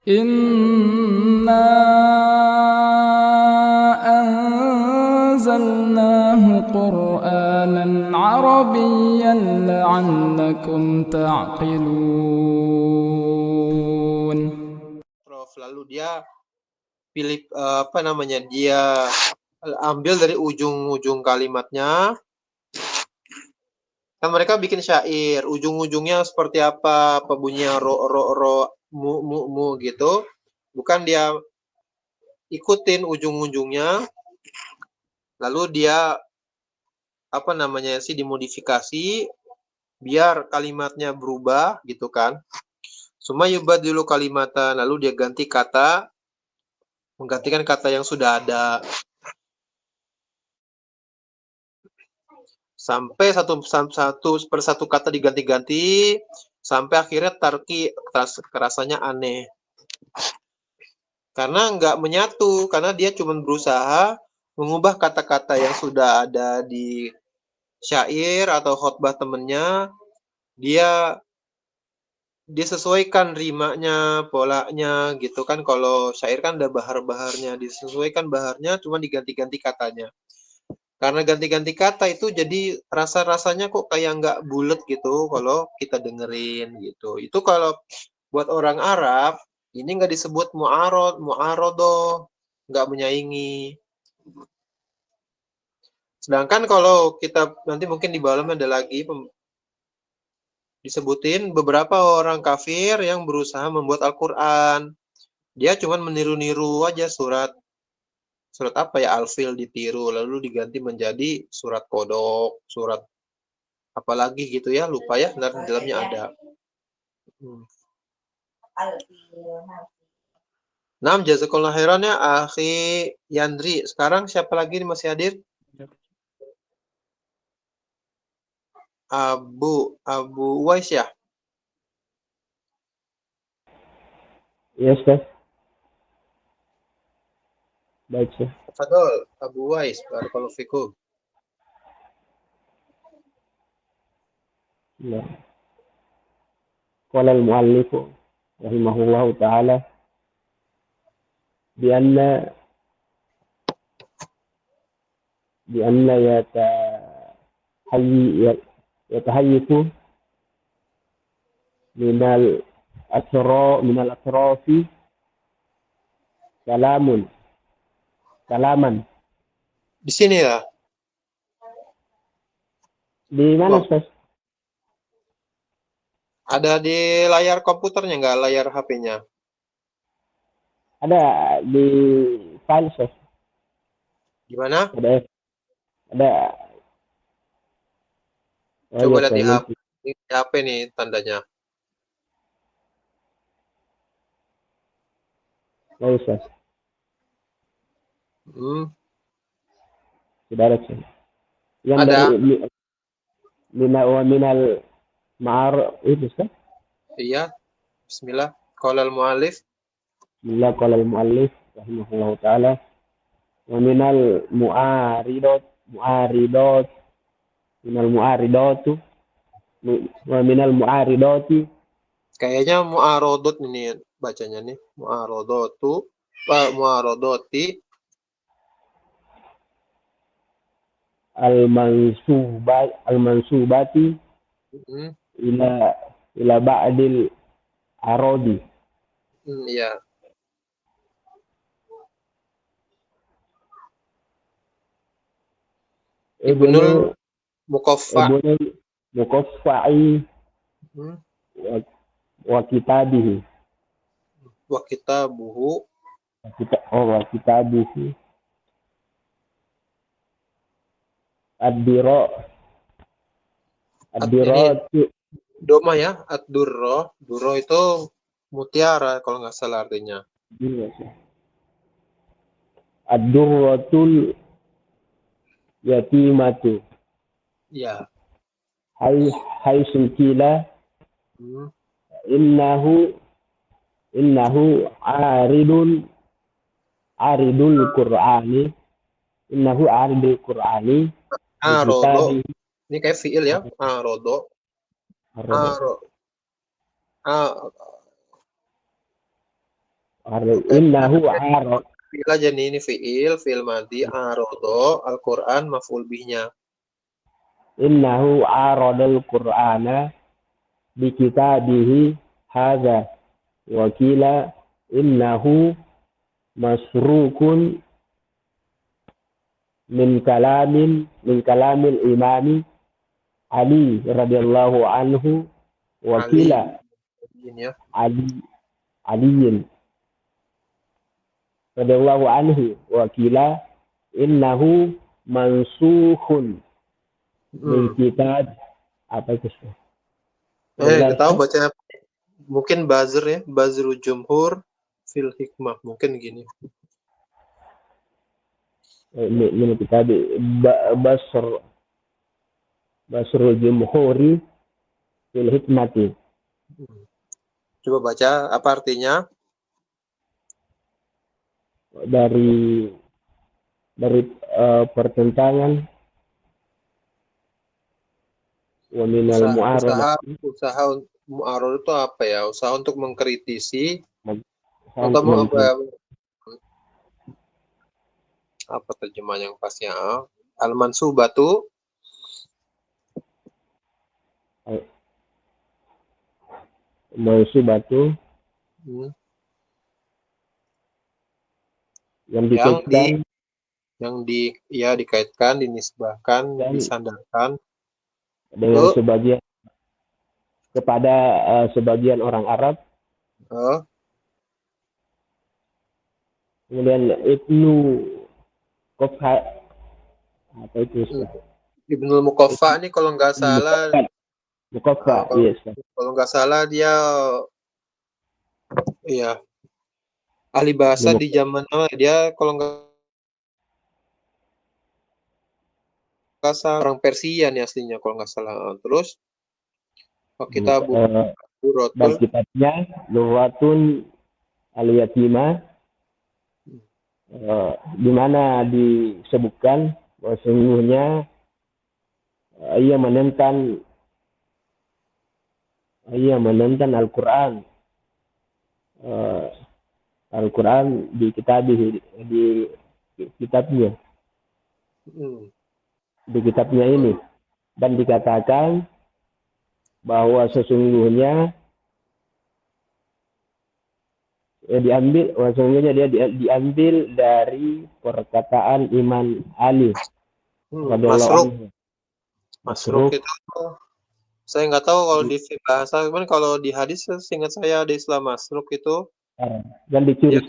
Inna anzalnahu Qur'anan Arabiyyan la'allakum ta'qilun. Lalu dia pilih dia ambil dari ujung-ujung kalimatnya. Kan mereka bikin syair, ujung-ujungnya seperti apa, bunyinya ro ro ro mu gitu. Bukan dia ikutin ujung-ujungnya, lalu dia dimodifikasi biar kalimatnya berubah gitu kan. Suma yubadilu kalimatan, lalu dia ganti kata, menggantikan kata yang sudah ada. Sampai satu per satu kata diganti-ganti, sampai akhirnya rasanya aneh. Karena nggak menyatu, karena dia cuma berusaha mengubah kata-kata yang sudah ada di syair atau khotbah temennya, dia disesuaikan rimanya, polanya gitu kan. Kalau syair kan ada bahar-baharnya, disesuaikan baharnya, cuma diganti-ganti katanya. Karena ganti-ganti kata itu jadi rasa-rasanya kok kayak nggak bulet gitu kalau kita dengerin gitu. Itu kalau buat orang Arab, ini nggak disebut mu'arodo, nggak menyaingi. Sedangkan kalau kita nanti mungkin di dalam ada lagi disebutin beberapa orang kafir yang berusaha membuat Al-Quran. Dia cuma meniru-niru aja surat apa ya, Al-Fil ditiru lalu diganti menjadi surat Kodok, surat apalagi gitu ya, lupa ya, di dalamnya ada. Nah, jazakallah khairan ya Akhi Yandri. Sekarang siapa lagi nih masih hadir? Abu Uwais ya? Yes, Chef. Baik, Chef. Fadol, Abu Uwais, barakallahu fikum. Ya. Qala al-muallif rahimahullahu ta'ala بأن يتهيف من الأطراف كلاما. Di sini ya. Di mana, Chef? Ada di layar komputernya nggak, layar HP-nya? Ada di file, Chef. Gimana? Ada. Coba Ya, lihat di Chef. HP nih tandanya. Baik, Chef. Sudah ada, Chef. Yang Ada. dari minal ma'ar itu, Chef? Iya. Bismillah. Qala al-mu'allif. Bismillah qala al-mu'allif rahimahullahu ta'ala wa minal mu'aridati Kayaknya mu'arodot ini bacanya nih. Mu'arodoti. al-mansubati ila ba'dil arodi. Iya. Ibnul Mukaffa'i wa kitabihi. Wa kitabuhu. Wa kitabihi. Ad-diratu. Doma ya, ad-durro. Durro itu mutiara kalau nggak salah artinya. Ad-durratul yatimatu. Ya. Hai sulkila innahu aridul Qur'ani. Innahu aridul Qur'ani. Arodo. Ini kayak fiil ya. Arodo. Oke, Innahu arad. fi'il aja nih, ini fi'il madhi, arodo, Al-Quran, maf'ul bihnya. Innahu aradal Qur'ana bi kitabihi hadza wa qila innahu masrukun min kalamil imami Ali radhiyallahu anhu wa Ali, qila ini ya. Ali aliyin radhiyallahu anhu wa qila innahu mansukhun min Hmm. kitab apa itu? Nggak tahu Jelaskan. baca mungkin buzzer ya, Bazrul Jumhur fil hikmah, mungkin gini. Min kitab Basr Basrul Jumhuri fil hikmati. Coba baca apa artinya? dari pertentangan wa minal Usaha usaha mu'aradati usaha mu'arad itu apa ya? Usaha untuk mengkritisi atau untuk mengkritik apa terjemahan yang pasnya? Al-mansubatu. mansubatu Hmm. yang yang dikaitkan dikaitkan, dinisbahkan, dan disandarkan dengan ke sebagian kepada sebagian orang Arab. uh, Kemudian Ibnu Qofha apa itu? Ibnul Muqaffa ini kalau nggak salah Muqaffa, kalau yes. kalau nggak salah dia ya ahli bahasa di zaman dia kalau nggak salah orang Persia nih aslinya kalau nggak salah. Terus kalau kita buku Dan rotul kitabnya Lughatun Al-Yatimah di mana disebutkan bahwa sesungguhnya ia menentang Al-Quran Al-Quran di kitabnya hmm, di kitabnya ini, dan dikatakan bahwa sesungguhnya dia diambil dari perkataan Imam Ali radhiyallahu Masruk anhu. Masruk Masruk itu saya nggak tahu kalau di bahasa, cuman kalau di hadis seingat saya ada istilah Masruk itu dan dia dicuri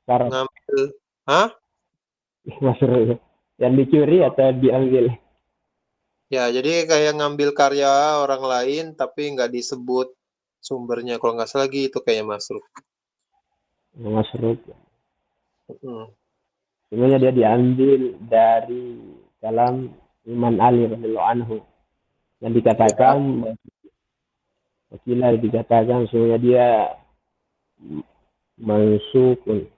sekarang. ngambil hah? Masruk yang dicuri atau diambil. Ya, jadi kayak ngambil karya orang lain tapi nggak disebut sumbernya. Kalau nggak salah gitu kayak Masruk. Masruk Hmm. sebenarnya dia diambil dari kalam Imam Ali radhiyallahu anhu yang Ya, dikatakan sebenarnya dia mansukun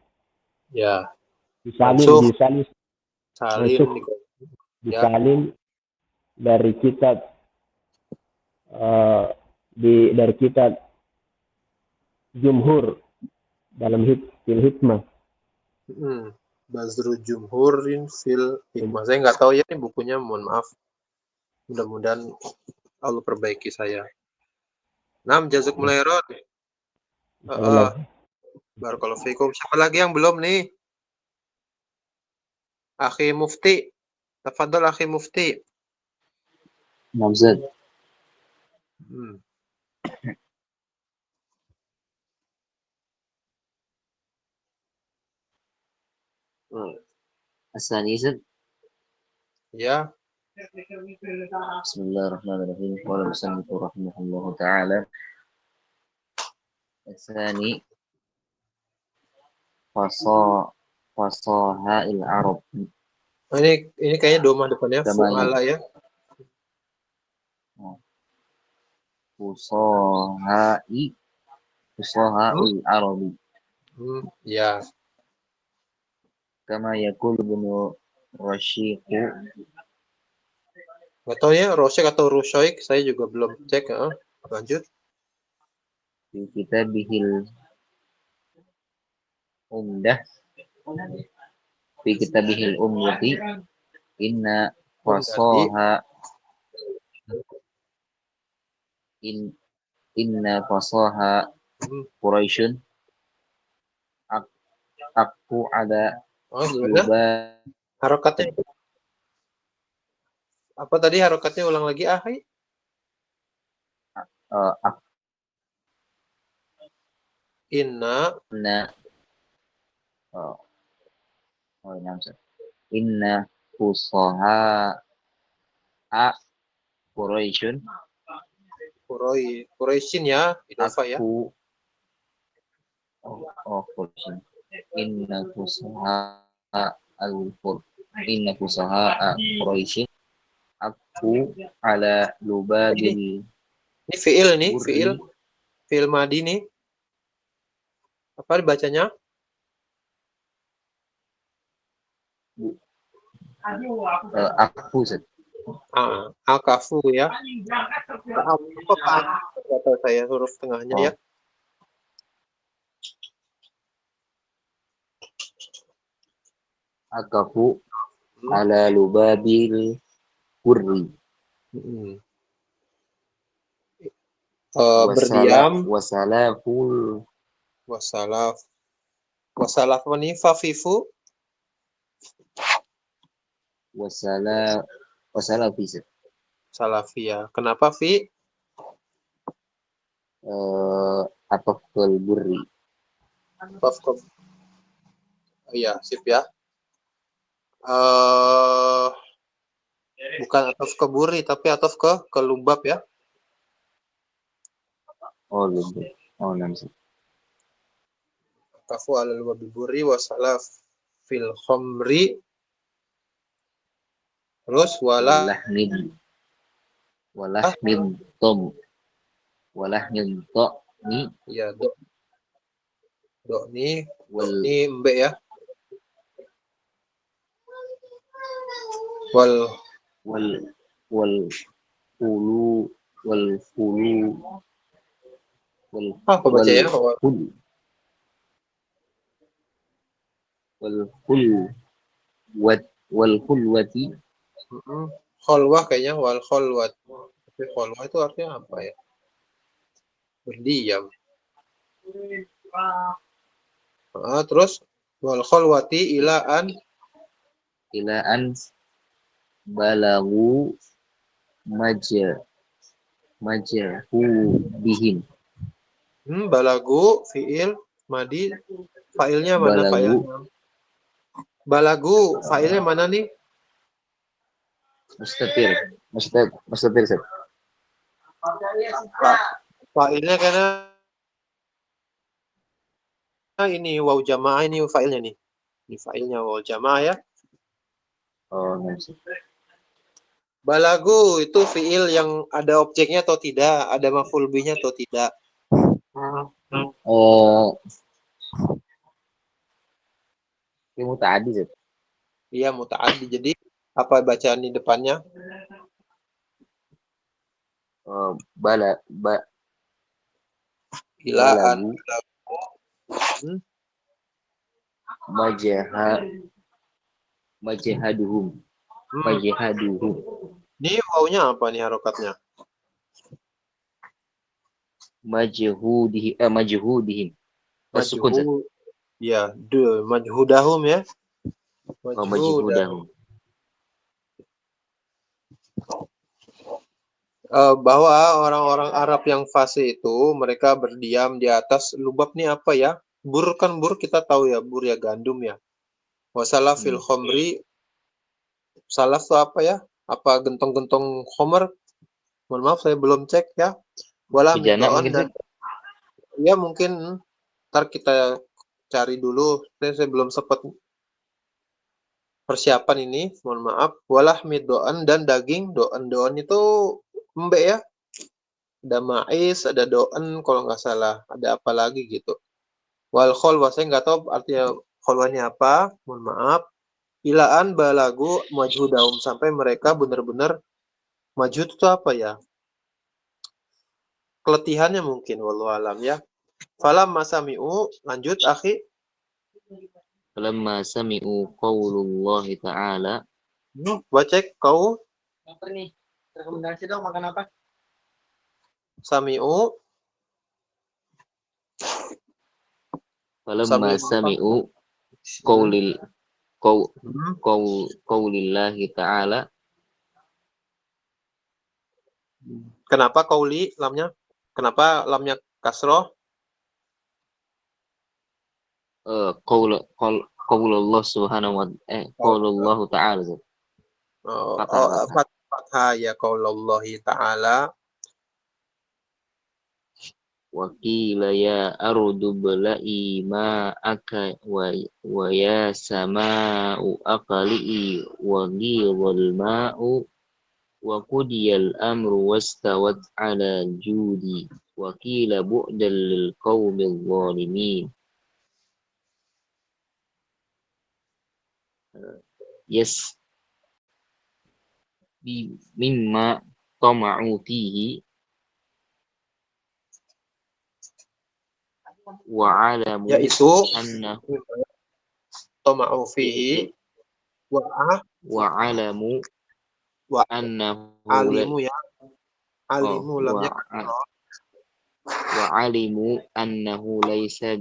ya. disalin Mansukh, disalin salin, mansuk ya. disalin dari kitab dari kitab Jumhur dalam fil hikmah. Bazrul Jumhurin fil Hikmah. Saya nggak tahu ya ini bukunya, mohon maaf. Mudah-mudahan Allah perbaiki saya. Jazakumullah khairan. Heeh. Barakallahu fikum. Siapa lagi yang belum nih? Akhi Mufti. Tafadhol Akhi Mufti. Namzad. Hmm. الثاني زد. Ya. بسم الله الرحمن الرحيم. قال المصنف رحمه الله تعالى الثاني فصاحة العرب Ini kayaknya domah depannya كما fu'ala ya. فصاحة العرب Ya. كما يقول ابن رشيق. Nggak tahu ya, Rosyik atau Rusyoik, saya juga belum cek. Lanjut. في كتابه umdah fi kitabihil umwati inna Jadi fasaha in inna fasaha hmm, Quraisyun ak- aku ada oh gimana? luba Harokatnya apa tadi harokatnya ulang lagi ahai? uh, Inna akna uh, oh, namsa. Inna fusaha a Quraisyun Quraisyin ya, idofa ya. aku Quraisyun inna fusaha al-Qur inna fusaha a Quraisyun aku ala Ini lubabil ini fiil nih, burri fiil madi nih. Apa dibacanya? aku Zat. Akafu ya. Apa kata saya huruf tengahnya ya? Akafu ala lubabil burri Hmm. Berdiam wasalaful wasalaf wasalaf ini fafifu wasalafi Zat. salafia. Kenapa fi? Atau burri Kof, kof. Oh, iya, sip ya. Eh bukan atof ke buri tapi atof ke lubab ya. oh lubuk oh namsa Kafu ala lubab buri wasalaf fil khomri terus wala walahmin tom walahmin to ni ya do wal ni mbe ya. Wal wal wal fulu wal fulu wal apa baca ya? ful wal ful wat wal fulwati Kholwah kayaknya wal kholwat. Tapi kholwah itu artinya apa ya? Berdiam. Terus wal kholwati ilaan ila an balagu maja majahu bihim balagu fiil madi failnya mana balagu failnya? Balagu failnya mana nih? mustatir Zat. Failnya karena ini waw jamaah ini failnya nih. Ini failnya waw jamaah ya. Oh namsa Balagu itu fiil yang ada objeknya atau tidak, ada maf'ul bihnya atau tidak. oh ilmu tadi Zat. Iya muta'addi. Jadi apa bacaan di depannya? Bala Ilaan. balagu majaha majahaduhum majahaduhum Ini wawnya apa nih harokatnya? majhudihim sukun Zat. Majhud. Ya, majhudahum ya. Majhudahum Bahwa orang-orang Arab yang fasih itu mereka berdiam di atas lubab nih apa ya? Bur kan bur kita tahu ya, bur ya gandum ya. Wasalah fil khomri, salaf itu apa ya? Apa gentong-gentong khomer? Mohon maaf saya belum cek ya. Walah Bejana middoon mungkin dan ya mungkin ntar kita cari dulu. Saya belum sempat persiapan ini, mohon maaf. Walah middoon dan daging doan itu embe ya. Ada mais, ada doen kalau nggak salah. Ada apa lagi gitu. Wal kholwa saya nggak tahu artinya kholwanya apa. Mohon maaf. Ilaan balagu maju daum sampai mereka benar-benar maju itu apa ya? Keletihannya mungkin wallahu alam ya. Falam masami'u lanjut akhi. falamma sami'u qaulullahi ta'ala Baca kau Apa nih? Rekomendasi dong makan apa? sami'u falamma sami'u apa? sami'u qaulil qaul Hmm. qaulillahi ta'ala Kenapa kauli lamnya? Kenapa lamnya kasroh? qaulullah subhanahu wa qaulullahu ta'ala Oh, fathah fathah fathah ya qaulullahi ta'ala. wa qila ya ardu bla'i ma'aka wa ya sama'u aqli'i wa ghidhal ma'u wa qudiyal amru wastawat 'ala judi wa qila bu'dal lil qaumil zalimin. Yes, mimma tama'u fihi wa 'alamu Yaitu annahu toma'u fihi wa wa 'alamu wa annahu alimu ya. oh, Alimu lamnya kasroh. wa alimu annahu laisa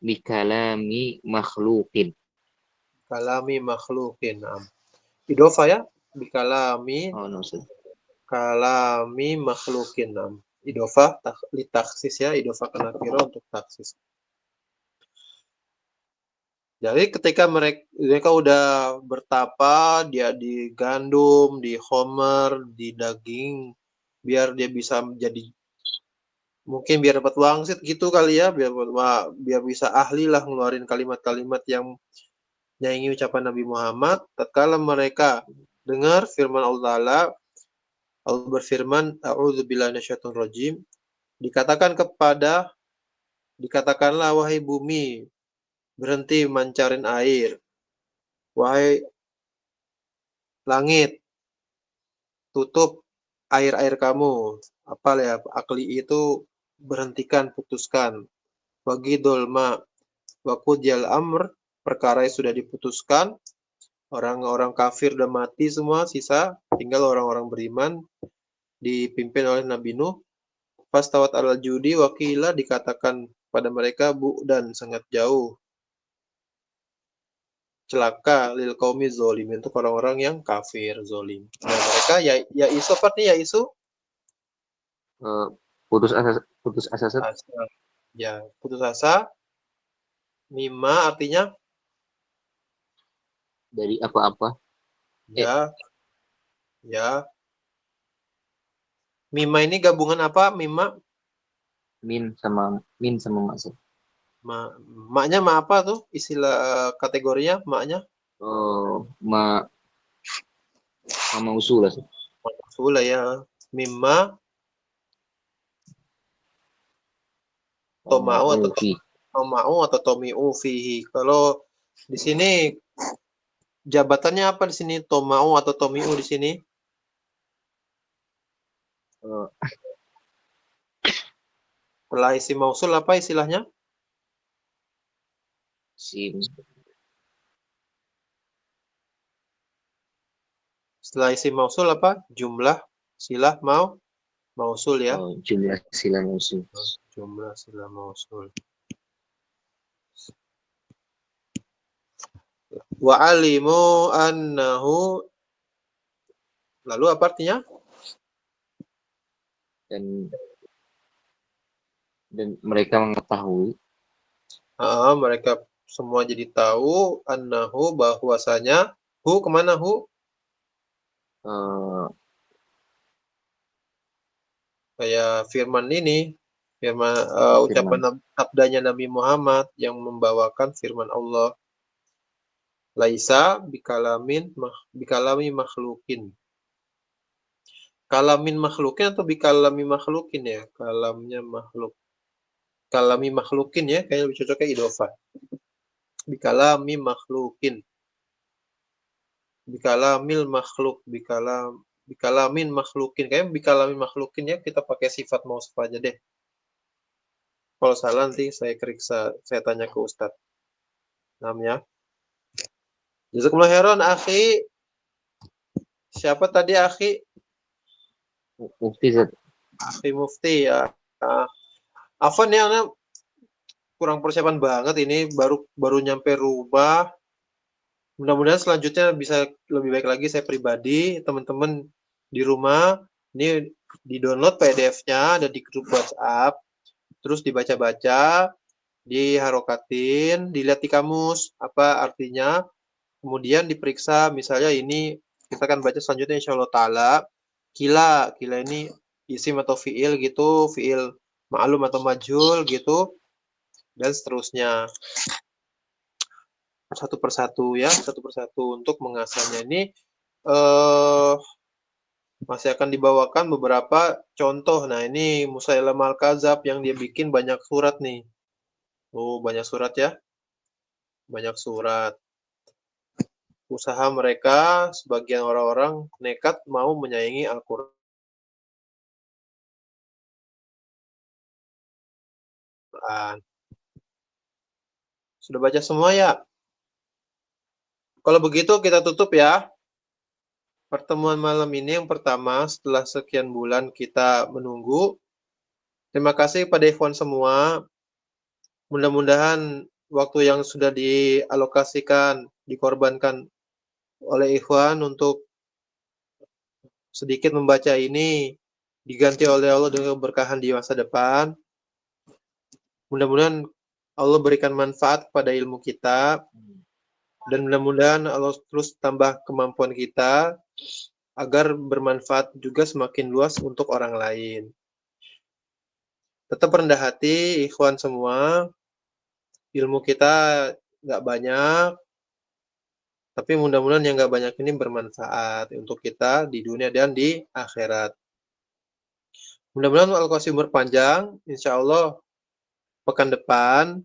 bikalami makhluqin. Kalami makhlukin. Idofa ya. Bikalami Oh, no, sir. kalami makhlukin. Idofa litaksis ya. Idofa kenakiro untuk taksis. Jadi ketika mereka udah bertapa, dia di gandum, di homer, di daging, biar dia bisa menjadi mungkin biar dapat wangsit gitu kali ya, biar bisa ahli lah ngeluarin kalimat-kalimat yang nyanyi ucapan Nabi Muhammad. Tatkala mereka dengar firman Allah Ta'ala, Allah berfirman, A'udzubillahi minasyaitonir rajim, dikatakanlah wahai bumi, berhenti mancarin air. Wahai langit, tutup air-air kamu. Apa ya? Akli itu berhentikan, putuskan. Bagi dolma, wakudiyal amr, perkara yang sudah diputuskan. Orang-orang kafir udah mati semua, sisa tinggal orang-orang beriman dipimpin oleh Nabi Nuh. Fastawat al judi wakila dikatakan pada mereka bu dan sangat jauh. Celaka lil qaumi zolim untuk orang-orang yang kafir zolim. Nah mereka ya isu apa nih ya isu? Putus asa Asa. Ya putus asa. Mima artinya dari apa-apa. ya ya. Mima ini gabungan apa? Mima Min sama masuk. maknya ma apa tuh istilah kategorinya maknya? Oh, mama usul lah. Maf'ul ya. Mimma tomau atau tomau atau tomiu fihi. Kalau di sini jabatannya apa di sini? Tomau atau tomiu di sini? Setelah isim mausul apa istilahnya? Sim. Setelah isim mausul apa? Jumlah silah mausul ya. Oh, jumlah sila musuh. Jumlah silah mausul. Wa alimu annahu, lalu apa artinya? Dan mereka mengetahui Mereka semua jadi tahu annahu bahwasanya kemana kayak firman ini firman ucapan sabdanya Nabi Muhammad yang membawakan firman Allah laisa bikalami makhlukin. Kalamin makhlukin atau bikalami makhlukin ya? Kalamnya makhluk. Kalami makhlukin ya, kayaknya lebih cocoknya idofa. Bikalami makhlukin. Bikalamil makhluk, bikalamin makhlukin. Kayaknya bikalamin makhlukin ya, kita pakai sifat mausuf aja deh. Kalau salah nanti saya tanya ke Ustadz. Namanya. Jazakumullah khairan, akhi. Siapa tadi akhi? Mufti Zat. Akhi Mufti ya. Afwan ya, Ana kurang persiapan banget ini, baru nyampe rumah. Mudah-mudahan selanjutnya bisa lebih baik lagi saya pribadi, teman-teman di rumah. Ini di-download PDF-nya, ada di grup WhatsApp. Terus dibaca-baca, diharokatin, dilihat di kamus apa artinya. Kemudian diperiksa, misalnya ini kita akan baca selanjutnya insyaallah taala. Kila ini isim atau fiil gitu, fiil ma'lum atau majhul gitu, dan seterusnya. Satu persatu ya, satu persatu untuk mengasahnya. Ini masih akan dibawakan beberapa contoh. Nah, ini Musailamah Al-Kadzab yang dia bikin banyak surat nih. Oh, banyak surat ya. Banyak surat. Usaha mereka, sebagian orang-orang nekat mau menyaingi Al-Quran. Sudah baca semua ya? Kalau begitu kita tutup ya. Pertemuan malam ini yang pertama setelah sekian bulan kita menunggu. Terima kasih pada ikhwan semua. Mudah-mudahan waktu yang sudah dialokasikan, dikorbankan oleh ikhwan untuk sedikit membaca ini diganti oleh Allah dengan keberkahan di masa depan. Mudah-mudahan Allah berikan manfaat kepada ilmu kita, dan mudah-mudahan Allah terus tambah kemampuan kita agar bermanfaat juga semakin luas untuk orang lain. Tetap rendah hati ikhwan semua. Ilmu kita nggak banyak, tapi mudah-mudahan yang nggak banyak ini bermanfaat untuk kita di dunia dan di akhirat. Mudah-mudahan Al-Qasim berpanjang. Insya Allah pekan depan,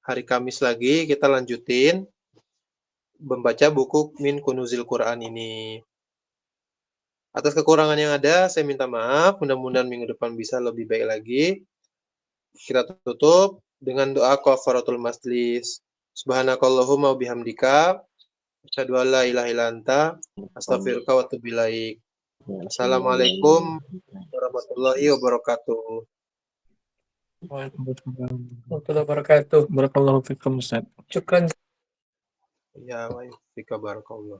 hari Kamis lagi, kita lanjutin membaca buku Min Kunuzil Quran ini. Atas kekurangan yang ada, saya minta maaf. Mudah-mudahan minggu depan bisa lebih baik lagi. Kita tutup dengan doa kafaratul majlis. Subhanakallahumma bihamdika asyhadu an la ilaha illa anta astaghfiruka wa atubu ilaik. Assalamualaikum warahmatullahi wabarakatuh. Waalaikumsalam warahmatullahi wabarakatuh. Barakallahu fikum Ustaz. Syukran. Ya, wa fika barakallah.